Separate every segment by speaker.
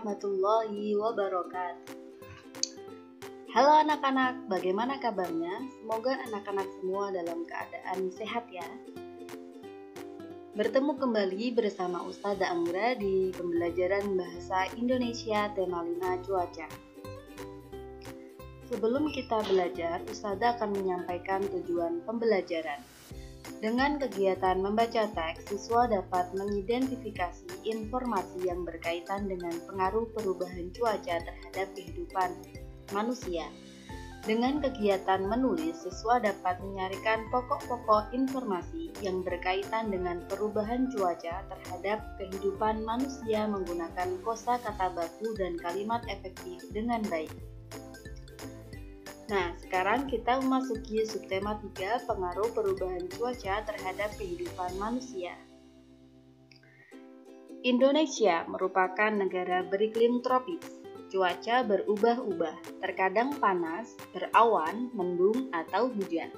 Speaker 1: warahmatullahi wabarakatuh. Halo anak-anak, bagaimana kabarnya? Semoga anak-anak semua dalam keadaan sehat ya. Bertemu kembali bersama Ustazah Anggra di pembelajaran Bahasa Indonesia tema 5 cuaca. Sebelum kita belajar, Ustazah akan menyampaikan tujuan pembelajaran. Dengan kegiatan membaca teks, siswa dapat mengidentifikasi informasi yang berkaitan dengan pengaruh perubahan cuaca terhadap kehidupan manusia. Dengan kegiatan menulis, siswa dapat menyarikan pokok-pokok informasi yang berkaitan dengan perubahan cuaca terhadap kehidupan manusia menggunakan kosakata baku dan kalimat efektif dengan baik. Nah, sekarang kita memasuki subtema 3, pengaruh perubahan cuaca terhadap kehidupan manusia. Indonesia merupakan negara beriklim tropis. Cuaca berubah-ubah, terkadang panas, berawan, mendung, atau hujan.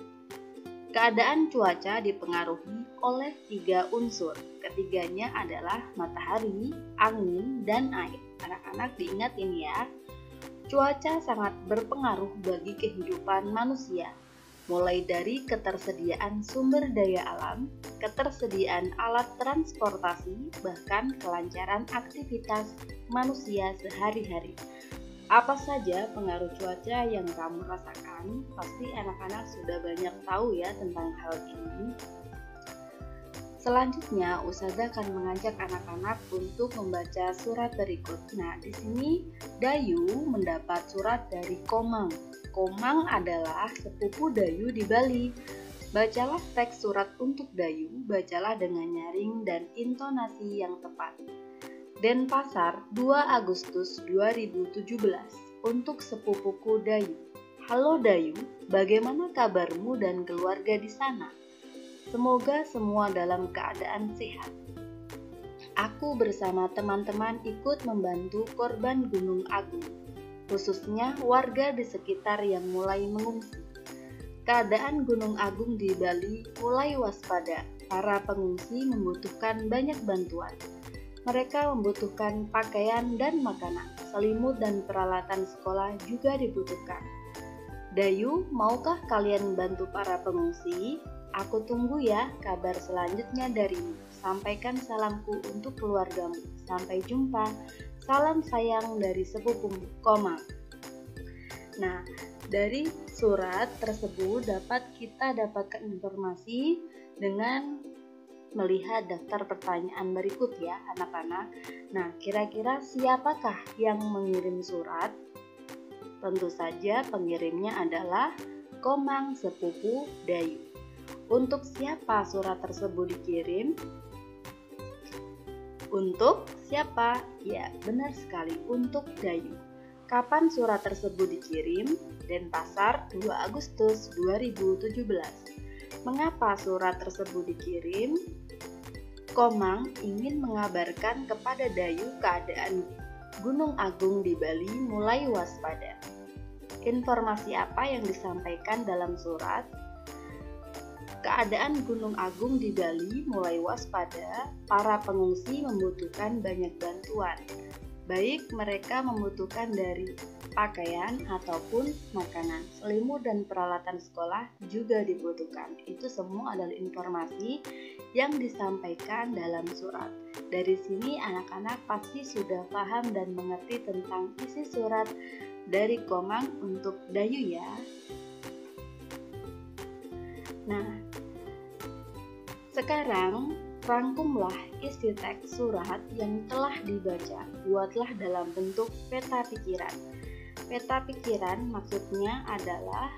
Speaker 1: Keadaan cuaca dipengaruhi oleh 3 unsur. Ketiganya adalah matahari, angin, dan air. Anak-anak diingat ini ya. Cuaca sangat berpengaruh bagi kehidupan manusia, mulai dari ketersediaan sumber daya alam, ketersediaan alat transportasi, bahkan kelancaran aktivitas manusia sehari-hari. Apa saja pengaruh cuaca yang kamu rasakan? Pasti anak-anak sudah banyak tahu ya tentang hal ini. Selanjutnya, Ustazah akan mengajak anak-anak untuk membaca surat berikut. Nah, di sini Dayu mendapat surat dari Komang. Komang adalah sepupu Dayu di Bali. Bacalah teks surat untuk Dayu, bacalah dengan nyaring dan intonasi yang tepat. Denpasar, 2 Agustus 2017. Untuk sepupuku Dayu. Halo Dayu, bagaimana kabarmu dan keluarga di sana? Semoga semua dalam keadaan sehat. Aku bersama teman-teman ikut membantu korban Gunung Agung, khususnya warga di sekitar yang mulai mengungsi. Keadaan Gunung Agung di Bali mulai waspada. Para pengungsi membutuhkan banyak bantuan. Mereka membutuhkan pakaian dan makanan, selimut dan peralatan sekolah juga dibutuhkan. Dayu, maukah kalian bantu para pengungsi? Aku tunggu ya kabar selanjutnya darimu. Sampaikan salamku untuk keluargamu. Sampai jumpa. Salam sayang dari sepupumu, Komang. Nah, dari surat tersebut kita dapatkan informasi dengan melihat daftar pertanyaan berikut ya anak-anak. Nah, kira-kira siapakah yang mengirim surat? Tentu saja pengirimnya adalah Komang sepupu Dayu. Untuk siapa surat tersebut dikirim? Untuk siapa? Ya, benar sekali, untuk Dayu. Kapan surat tersebut dikirim? Denpasar, 2 Agustus 2017. Mengapa surat tersebut dikirim? Komang ingin mengabarkan kepada Dayu keadaan Gunung Agung di Bali mulai waspada. Informasi apa yang disampaikan dalam surat? Keadaan Gunung Agung di Bali mulai waspada, para pengungsi membutuhkan banyak bantuan. Baik mereka membutuhkan dari pakaian ataupun makanan, selimut dan peralatan sekolah juga dibutuhkan. Itu semua adalah informasi yang disampaikan dalam surat. Dari sini anak-anak pasti sudah paham dan mengerti tentang isi surat dari Komang untuk Dayu ya. Nah, sekarang rangkumlah isi teks surat yang telah dibaca. Buatlah dalam bentuk peta pikiran. Peta pikiran maksudnya adalah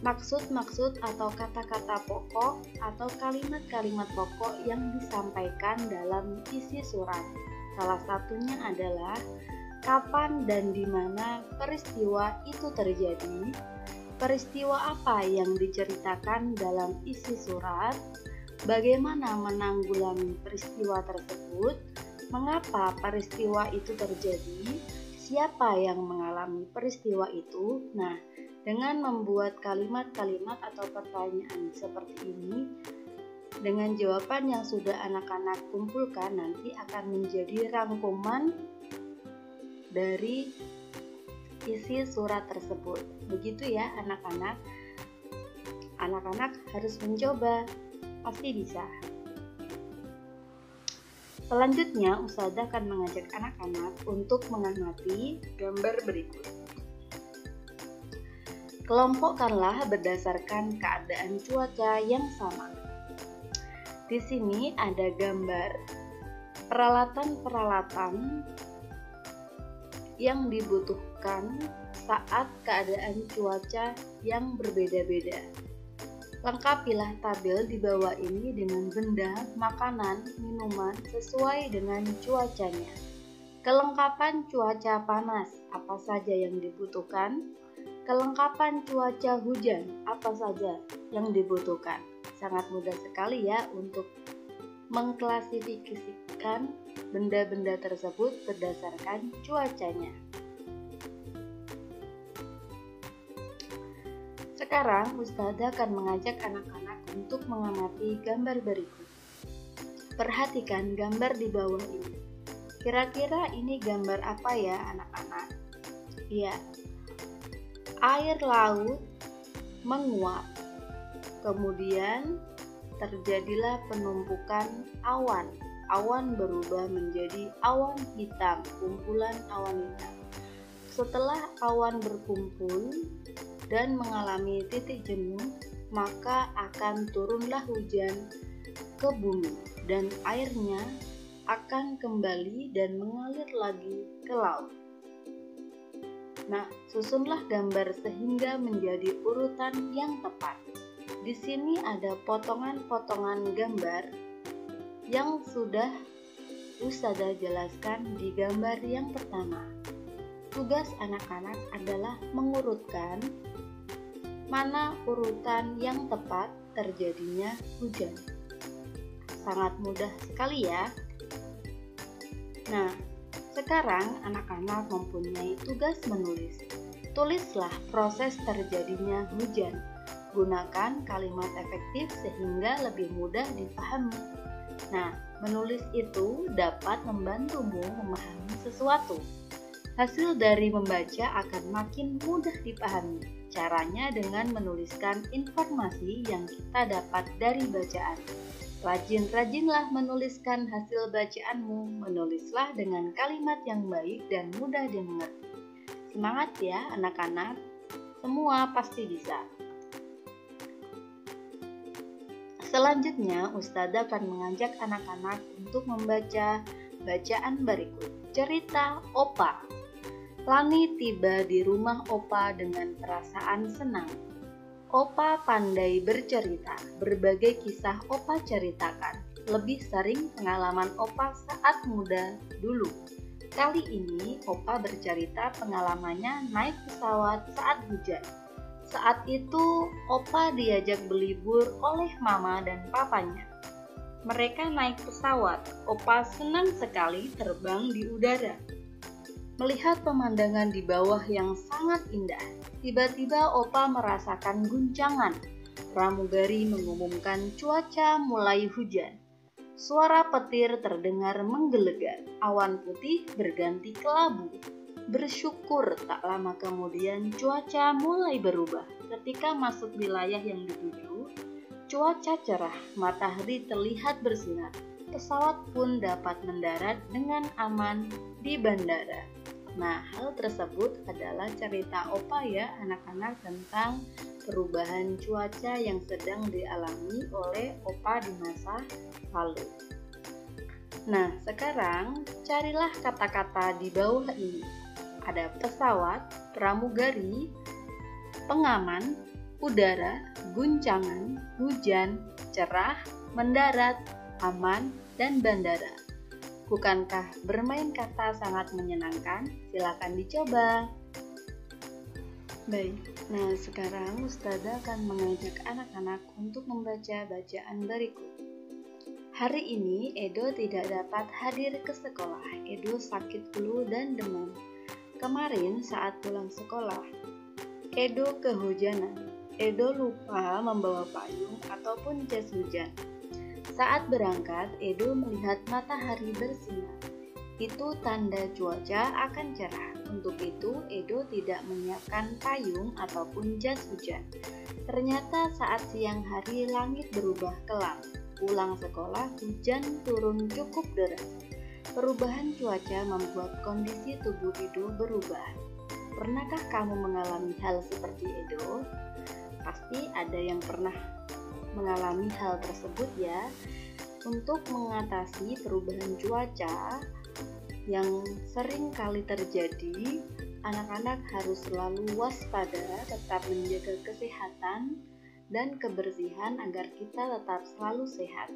Speaker 1: maksud-maksud atau kata-kata pokok atau kalimat-kalimat pokok yang disampaikan dalam isi surat. Salah satunya adalah kapan dan di mana peristiwa itu terjadi. Peristiwa apa yang diceritakan dalam isi surat? Bagaimana menanggulangi peristiwa tersebut? Mengapa peristiwa itu terjadi? Siapa yang mengalami peristiwa itu? Nah, dengan membuat kalimat-kalimat atau pertanyaan seperti ini, Dengan jawaban yang sudah anak-anak kumpulkan nanti akan menjadi rangkuman dari isi surat tersebut. Begitu ya anak-anak. Anak-anak harus mencoba, pasti bisa. Selanjutnya, Ustazah akan mengajak anak-anak untuk mengamati gambar berikut. Kelompokkanlah berdasarkan keadaan cuaca yang sama. Di sini ada gambar peralatan-peralatan yang dibutuhkan saat keadaan cuaca yang berbeda-beda. Lengkapilah tabel di bawah ini dengan benda, makanan, minuman sesuai dengan cuacanya. Kelengkapan cuaca panas, apa saja yang dibutuhkan? Kelengkapan cuaca hujan, apa saja yang dibutuhkan? Sangat mudah sekali ya untuk mengklasifikasikan benda-benda tersebut berdasarkan cuacanya. Sekarang Ustazah akan mengajak anak-anak untuk mengamati gambar berikut. Perhatikan gambar di bawah ini. Kira-kira ini gambar apa ya anak-anak? Ya, air laut menguap. Kemudian terjadilah penumpukan awan. Awan berubah menjadi awan hitam, kumpulan awan hitam. Setelah awan berkumpul dan mengalami titik jenuh, maka akan turunlah hujan ke bumi dan airnya akan kembali dan mengalir lagi ke laut. Nah, susunlah gambar sehingga menjadi urutan yang tepat. Di sini ada potongan-potongan gambar yang sudah Ustazah jelaskan di gambar yang pertama. Tugas anak-anak adalah mengurutkan mana urutan yang tepat terjadinya hujan. Sangat mudah sekali ya. Nah, sekarang anak-anak mempunyai tugas menulis. Tulislah proses terjadinya hujan. Gunakan kalimat efektif sehingga lebih mudah dipahami. Nah, menulis itu dapat membantumu memahami sesuatu. Hasil dari membaca akan makin mudah dipahami. Caranya dengan menuliskan informasi yang kita dapat dari bacaan. Rajin-rajinlah menuliskan hasil bacaanmu. Menulislah dengan kalimat yang baik dan mudah dimengerti. Semangat ya anak-anak. Semua pasti bisa. Selanjutnya, Ustazah akan mengajak anak-anak untuk membaca bacaan berikut. Cerita Opa. Lani tiba di rumah Opa dengan perasaan senang. Opa pandai bercerita. Berbagai kisah Opa ceritakan. Lebih sering pengalaman Opa saat muda dulu. Kali ini Opa bercerita pengalamannya naik pesawat saat hujan. Saat itu Opa diajak berlibur oleh mama dan papanya. Mereka naik pesawat. Opa senang sekali terbang di udara. Melihat pemandangan di bawah yang sangat indah. Tiba-tiba Opa merasakan guncangan. Pramugari mengumumkan cuaca mulai hujan. Suara petir terdengar menggelegar. Awan putih berganti kelabu. Bersyukur tak lama kemudian cuaca mulai berubah. Ketika masuk wilayah yang dituju, cuaca cerah, matahari terlihat bersinar. Pesawat pun dapat mendarat dengan aman di bandara. Nah, hal tersebut adalah cerita Opa ya anak-anak tentang perubahan cuaca yang sedang dialami oleh Opa di masa lalu. Nah, sekarang carilah kata-kata di bawah ini. Ada pesawat, pramugari, pengaman, udara, guncangan, hujan, cerah, mendarat, aman, dan bandara. Bukankah bermain kata sangat menyenangkan? Silakan dicoba. Baik, nah sekarang Ustazah akan mengajak anak-anak untuk membaca bacaan berikut. Hari ini Edo tidak dapat hadir ke sekolah. Edo sakit flu dan demam. Kemarin saat pulang sekolah, Edo kehujanan. Edo lupa membawa payung ataupun jas hujan. Saat berangkat, Edo melihat matahari bersinar. Itu tanda cuaca akan cerah. Untuk itu, Edo tidak menyiapkan payung ataupun jas hujan. Ternyata saat siang hari langit berubah kelam. Pulang sekolah, hujan turun cukup deras. Perubahan cuaca membuat kondisi tubuh Edo berubah. Pernahkah kamu mengalami hal seperti Edo? Pasti ada yang pernah mengalami hal tersebut ya. Untuk mengatasi perubahan cuaca yang sering kali terjadi, anak-anak harus selalu waspada, tetap menjaga kesehatan dan kebersihan agar kita tetap selalu sehat.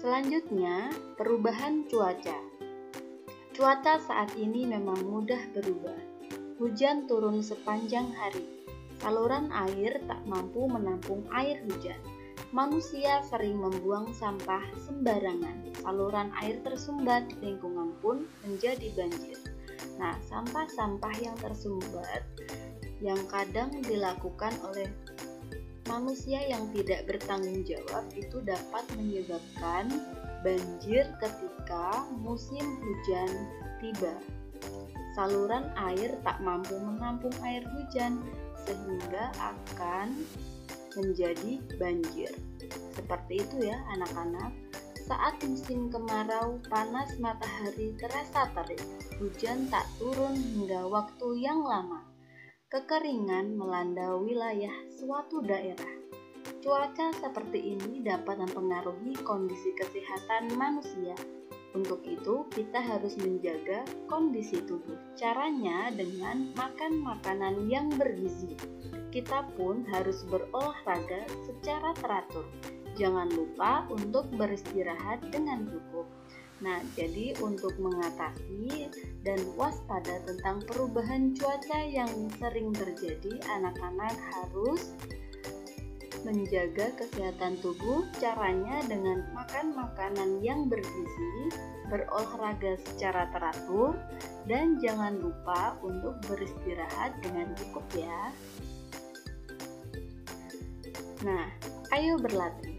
Speaker 1: Selanjutnya, perubahan cuaca. Cuaca saat ini memang mudah berubah. Hujan turun sepanjang hari. Saluran air tak mampu menampung air hujan. Manusia sering membuang sampah sembarangan. Saluran air tersumbat, lingkungan pun menjadi banjir. Nah, sampah-sampah yang tersumbat yang kadang dilakukan oleh manusia yang tidak bertanggung jawab itu dapat menyebabkan banjir ketika musim hujan tiba. Saluran air tak mampu menampung air hujan sehingga akan menjadi banjir. Seperti itu ya anak-anak. Saat musim kemarau, panas matahari terasa terik. Hujan tak turun hingga waktu yang lama. Kekeringan melanda wilayah suatu daerah. Cuaca seperti ini dapat mempengaruhi kondisi kesehatan manusia. Untuk itu, kita harus menjaga kondisi tubuh. Caranya dengan makan makanan yang bergizi. Kita pun harus berolahraga secara teratur. Jangan lupa untuk beristirahat dengan cukup. Nah, jadi untuk mengatasi dan waspada tentang perubahan cuaca yang sering terjadi, anak-anak harus menjaga kesehatan tubuh. Caranya dengan makan makanan yang bergizi, berolahraga secara teratur, dan jangan lupa untuk beristirahat dengan cukup ya. Nah, ayo berlatih.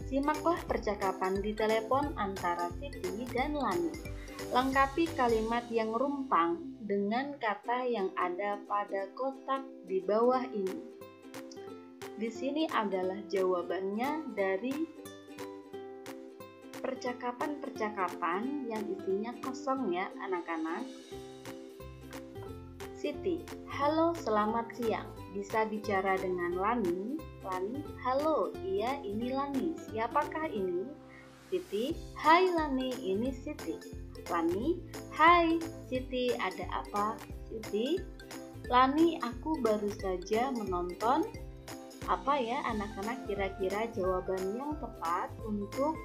Speaker 1: Simaklah percakapan di telepon antara Siti dan Lani. Lengkapi kalimat yang rumpang dengan kata yang ada pada kotak di bawah ini. Di sini adalah jawabannya dari percakapan-percakapan yang isinya kosong ya anak-anak. Siti, halo selamat siang. Bisa bicara dengan Lani? Lani, halo, iya ini Lani. Siapakah ini? Siti, hai Lani, ini Siti. Lani, hai Siti, ada apa? Siti, Lani, aku baru saja menonton. Apa ya anak-anak kira-kira jawaban yang tepat untuk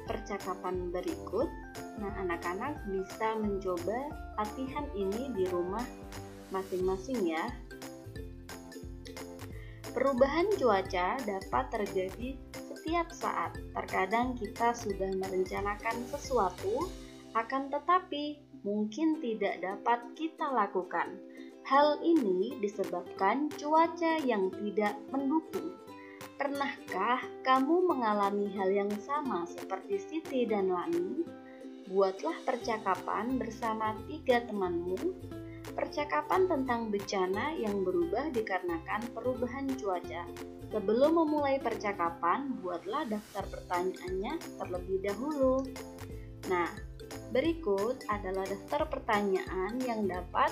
Speaker 1: percakapan berikut? Nah, anak-anak bisa mencoba latihan ini di rumah masing-masing ya. Perubahan cuaca dapat terjadi setiap saat. Terkadang kita sudah merencanakan sesuatu, akan tetapi mungkin tidak dapat kita lakukan. Hal ini disebabkan cuaca yang tidak mendukung. Pernahkah kamu mengalami hal yang sama seperti Siti dan Lani? Buatlah percakapan bersama 3 temanmu. Percakapan tentang bencana yang berubah dikarenakan perubahan cuaca. Sebelum memulai percakapan, buatlah daftar pertanyaannya terlebih dahulu. Nah, berikut adalah daftar pertanyaan yang dapat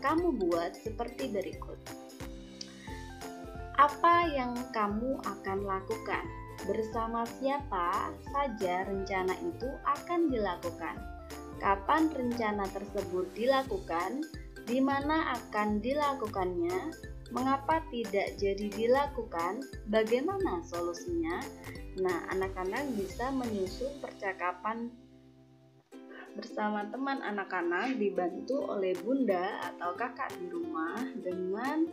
Speaker 1: kamu buat seperti berikut. Apa yang kamu akan lakukan? Bersama siapa saja rencana itu akan dilakukan? Kapan rencana tersebut dilakukan? Di mana akan dilakukannya? Mengapa tidak jadi dilakukan? Bagaimana solusinya? Nah, anak-anak bisa menyusun percakapan bersama teman anak-anak dibantu oleh bunda atau kakak di rumah dengan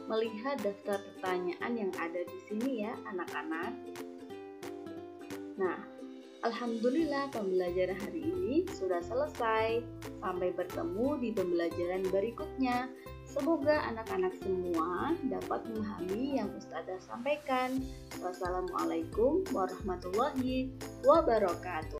Speaker 1: melihat daftar pertanyaan yang ada di sini ya anak-anak. Nah, alhamdulillah pembelajaran hari ini sudah selesai. Sampai bertemu di pembelajaran berikutnya. Semoga anak-anak semua dapat memahami yang Ustazah sampaikan. Wassalamualaikum warahmatullahi wabarakatuh.